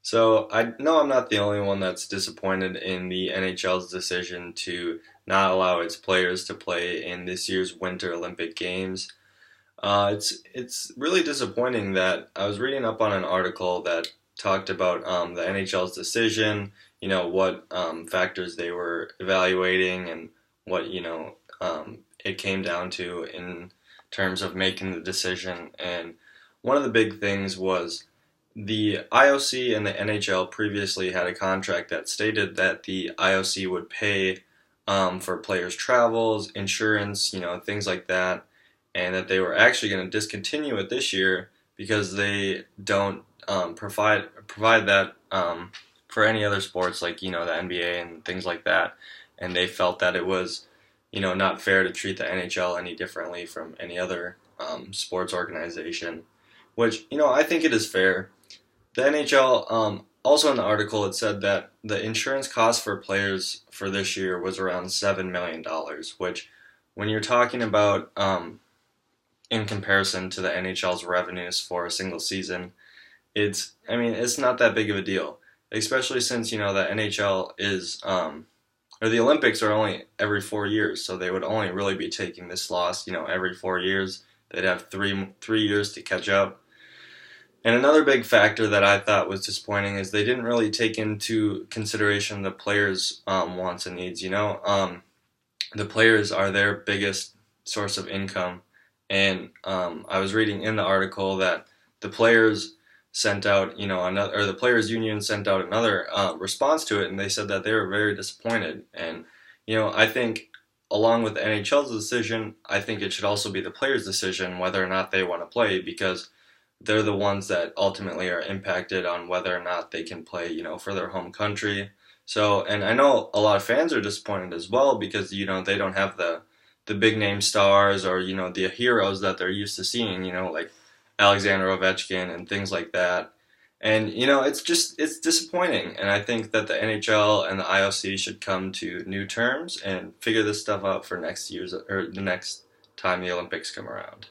So I know I'm not the only one that's disappointed in the NHL's decision to not allow its players to play in this year's Winter Olympic Games. It's really disappointing that I was reading up on an article that talked about the NHL's decision, what factors they were evaluating and what it came down to in terms of making the decision. And one of the big things was the IOC and the NHL previously had a contract that stated that the IOC would pay for players' travels, insurance, things like that, and that they were actually going to discontinue it this year because they don't provide that for any other sports like the NBA and things like that, and they felt that it was not fair to treat the NHL any differently from any other sports organization, which I think it is fair. The NHL, also in the article, it said that the insurance cost for players for this year was around $7 million, which, when you're talking about in comparison to the NHL's revenues for a single season, it's not that big of a deal, especially since the NHL is or the Olympics are only every 4 years, so they would only really be taking this loss, every 4 years. They'd have three years to catch up. And another big factor that I thought was disappointing is they didn't really take into consideration the players' wants and needs. The players are their biggest source of income, and I was reading in the article that the players sent out, or the players' union sent out another response to it, and they said that they were very disappointed. And I think, along with the NHL's decision, I think it should also be the players' decision whether or not they want to play, because they're the ones that ultimately are impacted on whether or not they can play, for their home country. So, and I know a lot of fans are disappointed as well because, they don't have the big name stars or, the heroes that they're used to seeing, like Alexander Ovechkin and things like that. And, it's disappointing. And I think that the NHL and the IOC should come to new terms and figure this stuff out for next year's, or the next time the Olympics come around.